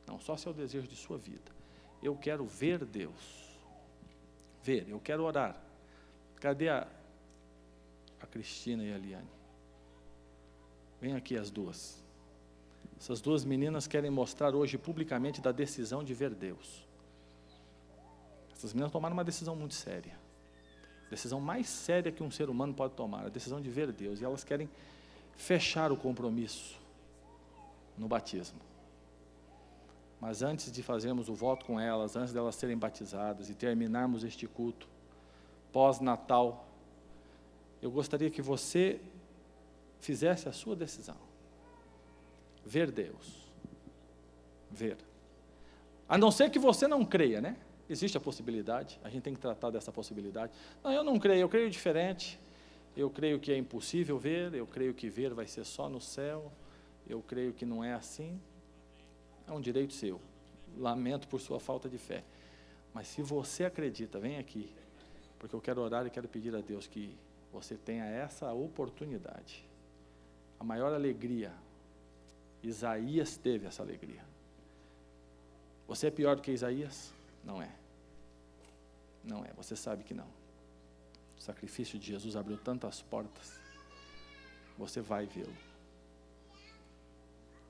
[SPEAKER 1] Não, só se é o desejo de sua vida. Eu quero ver Deus. Ver, eu quero orar. Cadê a Cristina e a Eliane? Vem aqui as duas. Essas duas meninas querem mostrar hoje publicamente da decisão de ver Deus. Essas meninas tomaram uma decisão muito séria. A decisão mais séria que um ser humano pode tomar, a decisão de ver Deus. E elas querem fechar o compromisso no batismo. Mas antes de fazermos o voto com elas, antes de elas serem batizadas e terminarmos este culto, pós-Natal, eu gostaria que você fizesse a sua decisão. Ver Deus. Ver. A não ser que você não creia, né? Existe a possibilidade, a gente tem que tratar dessa possibilidade. Não, eu não creio, eu creio diferente. Eu creio que é impossível ver, eu creio que ver vai ser só no céu. Eu creio que não é assim. É um direito seu. Lamento por sua falta de fé. Mas se você acredita, vem aqui. Porque eu quero orar e quero pedir a Deus que você tenha essa oportunidade. A maior alegria. Isaías teve essa alegria. Você é pior do que Isaías? Não é. Não é, você sabe que não. O sacrifício de Jesus abriu tantas portas. Você vai vê-lo.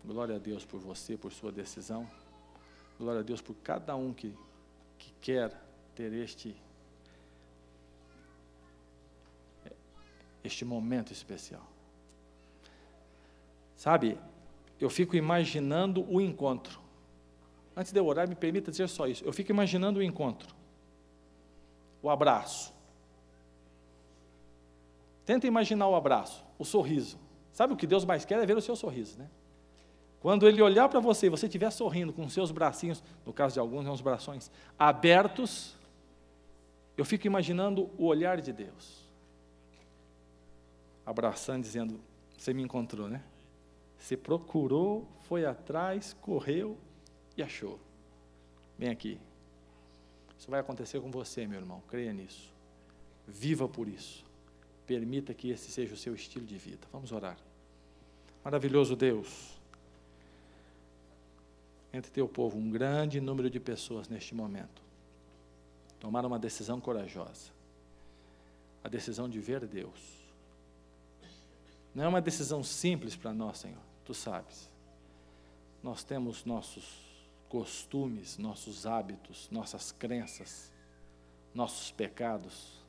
[SPEAKER 1] Glória a Deus por você, por sua decisão. Glória a Deus por cada um que quer ter este momento especial. Sabe, eu fico imaginando o encontro. Antes de eu orar, me permita dizer só isso. Eu fico imaginando o encontro. O abraço. Tenta imaginar o abraço, o sorriso. Sabe o que Deus mais quer é ver o seu sorriso, né? Quando Ele olhar para você e você estiver sorrindo com os seus bracinhos, no caso de alguns, uns brações abertos, eu fico imaginando o olhar de Deus. Abraçando, dizendo, você me encontrou, né? Você procurou, foi atrás, correu e achou. Vem aqui. Isso vai acontecer com você, meu irmão, creia nisso. Viva por isso. Permita que esse seja o seu estilo de vida. Vamos orar. Maravilhoso Deus. Entre teu povo, um grande número de pessoas neste momento tomaram uma decisão corajosa. A decisão de ver Deus. Não é uma decisão simples para nós, Senhor. Tu sabes. Nós temos nossos costumes, nossos hábitos, nossas crenças, nossos pecados,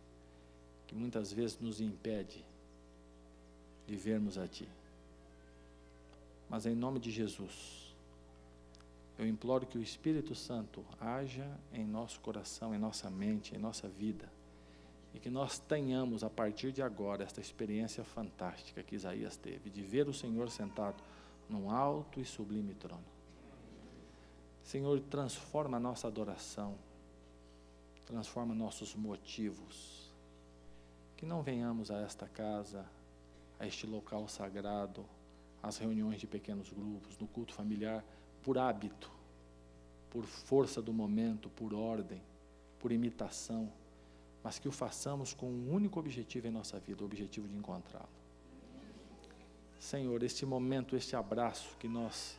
[SPEAKER 1] que muitas vezes nos impede de vermos a Ti. Mas em nome de Jesus, eu imploro que o Espírito Santo haja em nosso coração, em nossa mente, em nossa vida, e que nós tenhamos a partir de agora esta experiência fantástica que Isaías teve, de ver o Senhor sentado num alto e sublime trono. Senhor, transforma a nossa adoração, transforma nossos motivos, que não venhamos a esta casa, a este local sagrado, às reuniões de pequenos grupos, no culto familiar, por hábito, por força do momento, por ordem, por imitação, mas que o façamos com um único objetivo em nossa vida, o objetivo de encontrá-lo. Senhor, este momento, este abraço que nós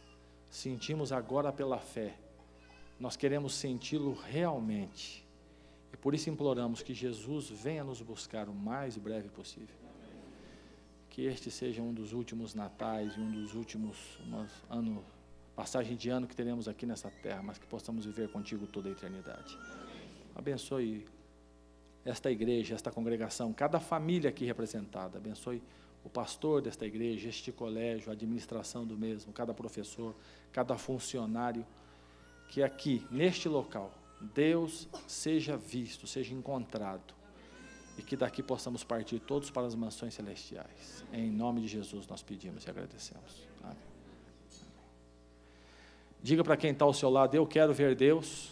[SPEAKER 1] sentimos agora pela fé, nós queremos senti-lo realmente, e por isso imploramos que Jesus venha nos buscar o mais breve possível. Que este seja um dos últimos natais e um dos últimos passagem de ano que teremos aqui nessa terra, mas que possamos viver contigo toda a eternidade. Abençoe esta igreja, esta congregação, cada família aqui representada. Abençoe o pastor desta igreja, este colégio, a administração do mesmo, cada professor, cada funcionário, que aqui, neste local, Deus seja visto, seja encontrado, e que daqui possamos partir todos para as mansões celestiais. Em nome de Jesus nós pedimos e agradecemos. Amém. Diga para quem está ao seu lado: eu quero ver Deus.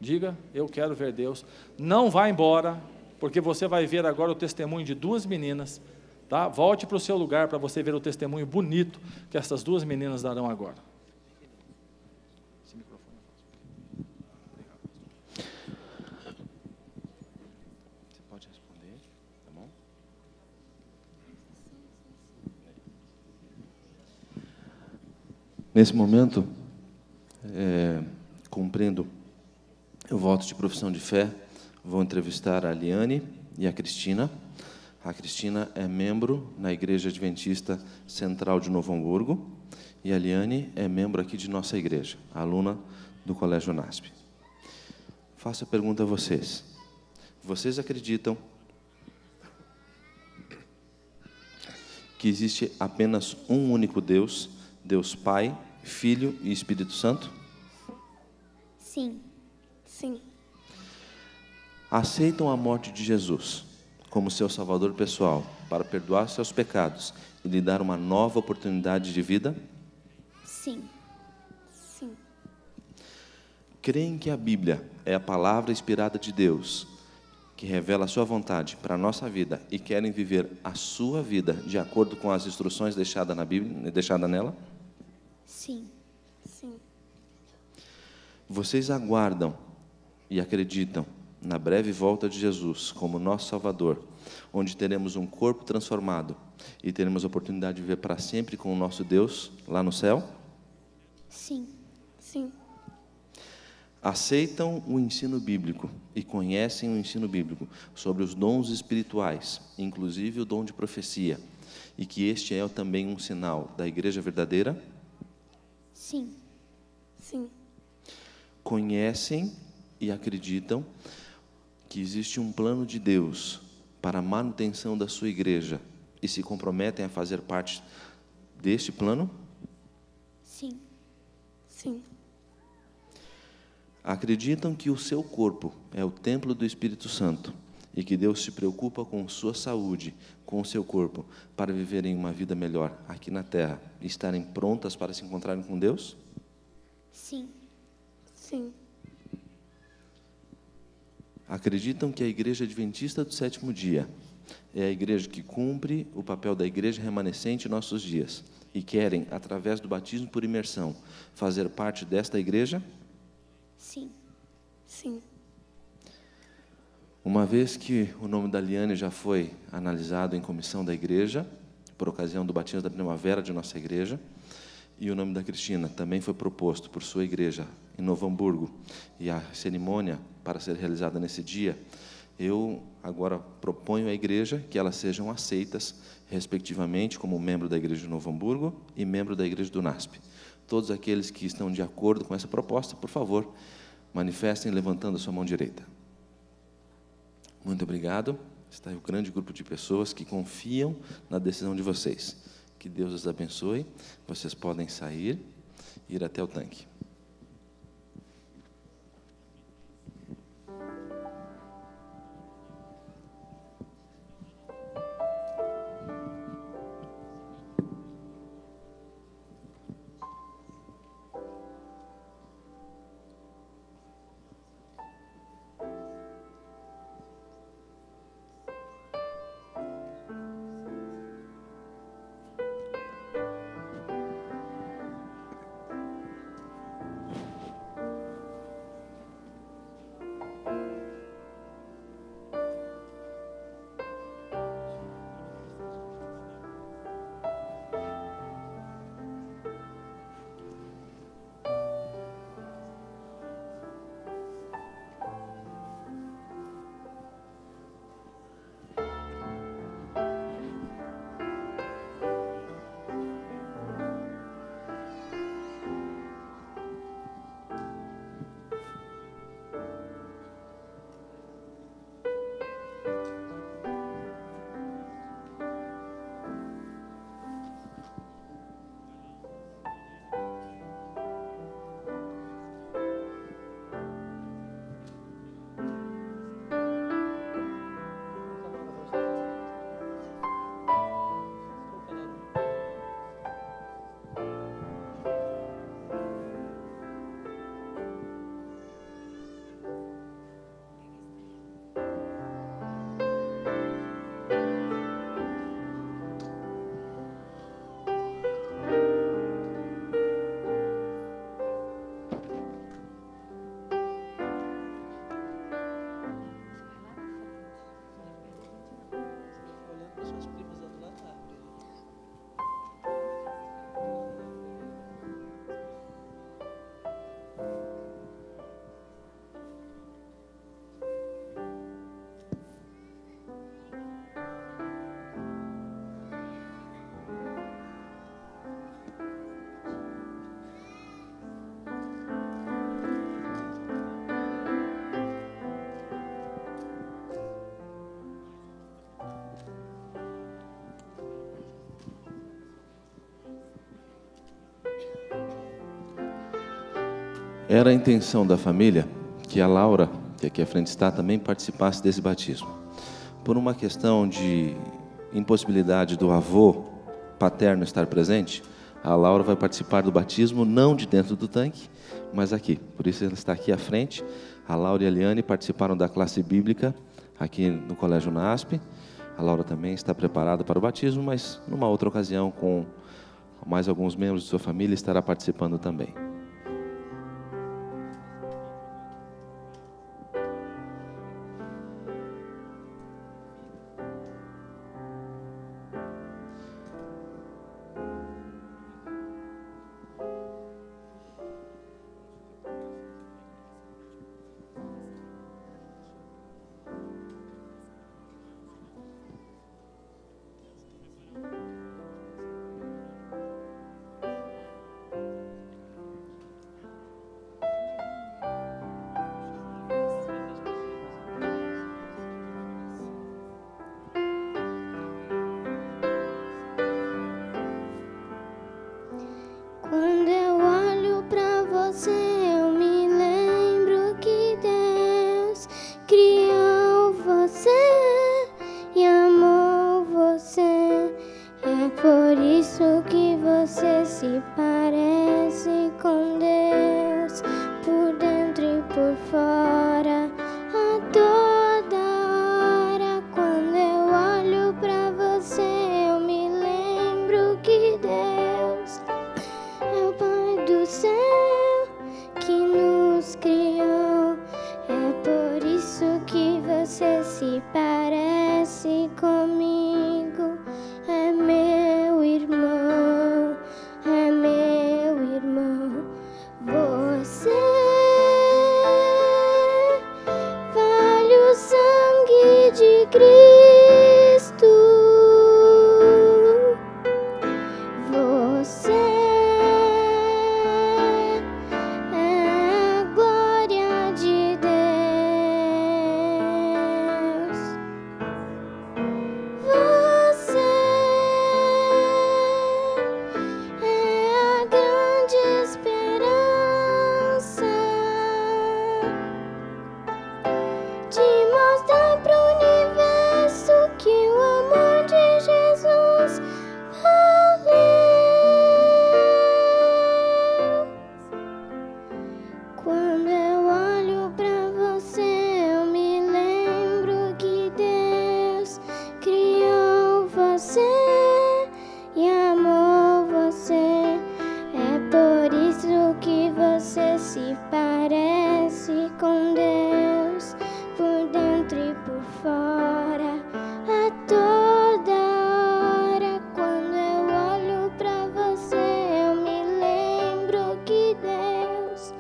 [SPEAKER 1] Diga: eu quero ver Deus. Não vá embora, porque você vai ver agora o testemunho de duas meninas, tá? Volte para o seu lugar para você ver o testemunho bonito que essas duas meninas darão agora. Esse microfone
[SPEAKER 2] Você pode responder, tá bom? Nesse momento, cumprindo o voto de profissão de fé, vou entrevistar a Liane e a Cristina. A Cristina é membro na Igreja Adventista Central de Novo Hamburgo e a Liane é membro aqui de nossa igreja, aluna do Colégio NASP. Faço a pergunta a vocês. Vocês acreditam que existe apenas um único Deus, Deus Pai, Filho e Espírito Santo?
[SPEAKER 3] Sim. Sim.
[SPEAKER 2] Aceitam a morte de Jesus como seu salvador pessoal para perdoar seus pecados e lhe dar uma nova oportunidade de vida?
[SPEAKER 3] Sim. Sim.
[SPEAKER 2] Creem que a Bíblia é a palavra inspirada de Deus, que revela a sua vontade para a nossa vida, e querem viver a sua vida de acordo com as instruções deixadas na Bíblia, deixadas nela?
[SPEAKER 3] Sim. Sim.
[SPEAKER 2] Vocês aguardam e acreditam na breve volta de Jesus como nosso Salvador, onde teremos um corpo transformado e teremos a oportunidade de viver para sempre com o nosso Deus lá no céu?
[SPEAKER 3] Sim. Sim.
[SPEAKER 2] Aceitam o ensino bíblico e conhecem o ensino bíblico sobre os dons espirituais, inclusive o dom de profecia, e que este é também um sinal da igreja verdadeira?
[SPEAKER 3] Sim. Sim.
[SPEAKER 2] Conhecem e acreditam que existe um plano de Deus para a manutenção da sua igreja e se comprometem a fazer parte deste plano?
[SPEAKER 3] Sim. Sim.
[SPEAKER 2] Acreditam que o seu corpo é o templo do Espírito Santo e que Deus se preocupa com sua saúde, com o seu corpo, para viverem uma vida melhor aqui na terra e estarem prontas para se encontrarem com Deus?
[SPEAKER 3] Sim. Sim.
[SPEAKER 2] Acreditam que a Igreja Adventista do Sétimo Dia é a igreja que cumpre o papel da igreja remanescente em nossos dias e querem, através do batismo por imersão, fazer parte desta igreja?
[SPEAKER 3] Sim. Sim.
[SPEAKER 2] Uma vez que o nome da Liane já foi analisado em comissão da igreja, por ocasião do batismo da primavera de nossa igreja, e o nome da Cristina também foi proposto por sua igreja em Novo Hamburgo, e a cerimônia para ser realizada nesse dia, eu agora proponho à igreja que elas sejam aceitas, respectivamente, como membro da igreja de Novo Hamburgo e membro da igreja do NASP. Todos aqueles que estão de acordo com essa proposta, por favor, manifestem levantando a sua mão direita. Muito obrigado. Está aí o grande grupo de pessoas que confiam na decisão de vocês. Que Deus os abençoe. Vocês podem sair e ir até o tanque. Era a intenção da família que a Laura, que aqui à frente está, também participasse desse batismo. Por uma questão de impossibilidade do avô paterno estar presente, a Laura vai participar do batismo, não de dentro do tanque, mas aqui. Por isso ela está aqui à frente. A Laura e a Liane participaram da classe bíblica aqui no Colégio NASP. A Laura também está preparada para o batismo, mas numa outra ocasião, com mais alguns membros de sua família, estará participando também.
[SPEAKER 3] Quando eu olho pra você, eu me lembro que Deus criou você e amou você. É por isso que você se parece com Deus, por dentro e por fora, a toda hora. Quando eu olho pra você, eu me lembro que Deus é o Pai do céu que nos criou. É por isso que você se parece comigo. É meu irmão, é meu irmão. Você vale o sangue de Cristo. Você é a glória de Deus. Você é a grande esperança de mostrar pro universo que o amor de Jesus valeu. Quando eu olho pra você, eu me lembro que Deus criou você e amou você. É por isso que você se parece com Deus, por dentro e por fora, a toda hora. Quando eu olho pra você, eu me lembro que Deus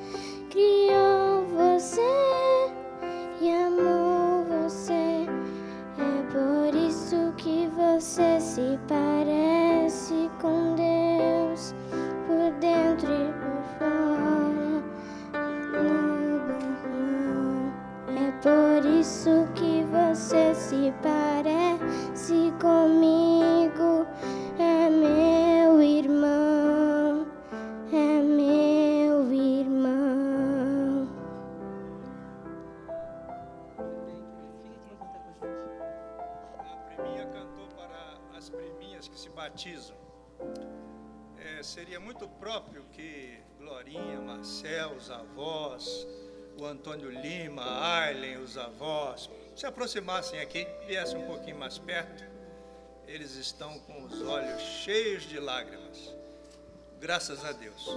[SPEAKER 3] criou você e amou você. É por isso que você se parece com Deus, por dentro e por fora. É por isso que você se parece comigo. É meu irmão, é meu irmão.
[SPEAKER 4] A priminha cantou para as priminhas que se batizam. Seria muito próprio que Glorinha, Marcel, os avós, o Antônio Lima, Arlen, os avós, se aproximassem aqui, viessem um pouquinho mais perto. Eles estão com os olhos cheios de lágrimas. Graças a Deus.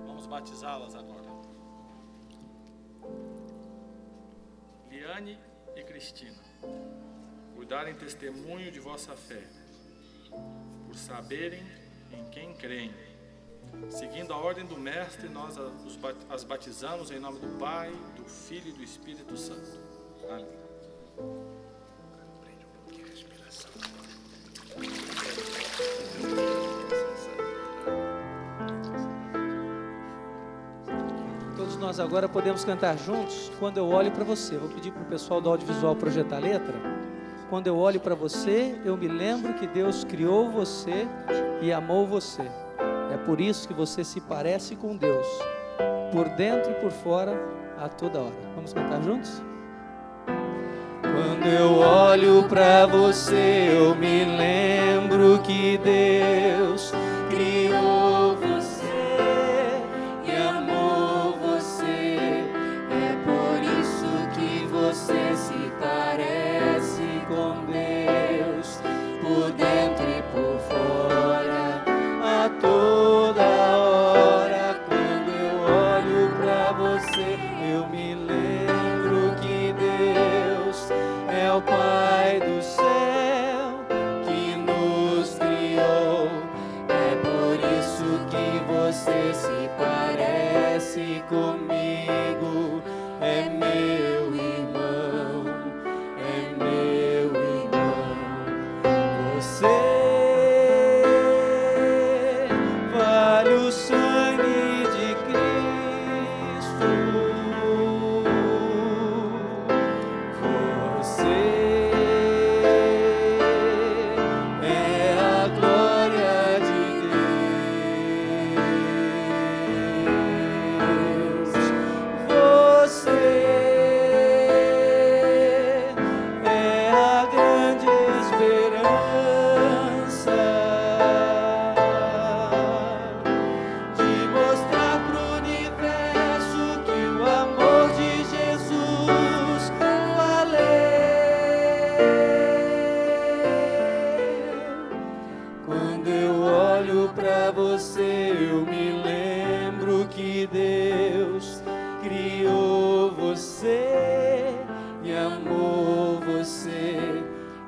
[SPEAKER 1] Vamos batizá-las agora. Liane e Cristina. por darem testemunho de vossa fé, por saberem em quem creem. Seguindo a ordem do Mestre, nós as batizamos em nome do Pai, do Filho e do Espírito Santo. Amém.
[SPEAKER 5] Todos nós agora podemos cantar juntos, Quando Eu Olho para Você. Vou pedir para o pessoal do audiovisual projetar a letra. Quando eu olho para você, eu me lembro que Deus criou você e amou você. É por isso que você se parece com Deus, por dentro e por fora, a toda hora. Vamos cantar juntos? Quando eu olho para você, eu me lembro que Deus criou você e amou você. É por isso que você se parece com Deus, por dentro e por fora, a toda hora. Quando eu olho para você, eu me lembro que Deus é o Pai do céu que nos criou. É por isso que você se parece comigo. É meu irmão, é meu irmão. Você vale o sangue de Cristo. Você é a glória de Deus. Você é a grande esperança de mostrar pro universo que o amor de Jesus valeu. Quando eu olho pra você, eu me lembro que Deus criou você e amou você.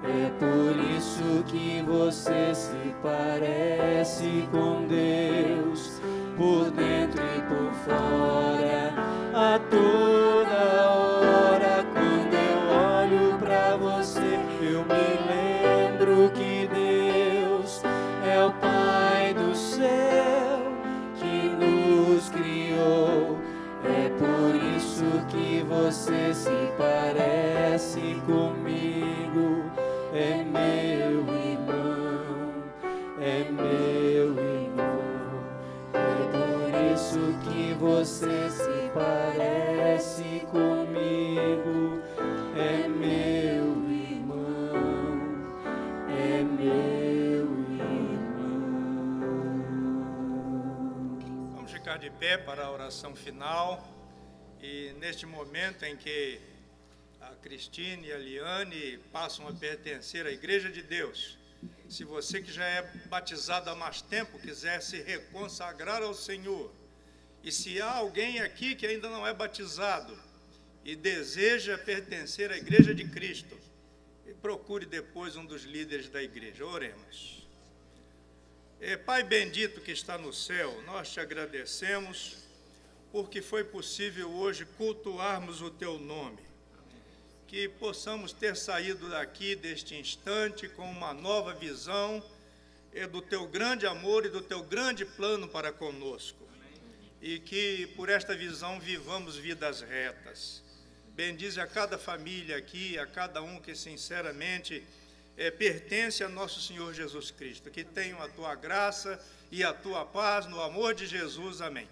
[SPEAKER 5] É por isso que você se parece com Deus, por dentro e por fora, a toda hora. Quando eu olho pra você, eu me lembro que Deus é o Pai do céu que nos criou. É por isso que você se parece comigo. É meu irmão, é meu irmão. É por isso que você se parece comigo. É meu irmão, é meu irmão.
[SPEAKER 4] Vamos ficar de pé para a oração final. E neste momento em que a Cristine e a Liane passam a pertencer à Igreja de Deus, se você que já é batizado há mais tempo quiser se reconsagrar ao Senhor, e se há alguém aqui que ainda não é batizado e deseja pertencer à Igreja de Cristo, procure depois um dos líderes da igreja. Oremos. Pai bendito que está no céu, nós te agradecemos porque foi possível hoje cultuarmos o teu nome. Que possamos ter saído daqui deste instante com uma nova visão do teu grande amor e do teu grande plano para conosco. E que por esta visão vivamos vidas retas. Bendize a cada família aqui, a cada um que sinceramente pertence a nosso Senhor Jesus Cristo. Que tenham a tua graça e a tua paz no amor de Jesus. Amém.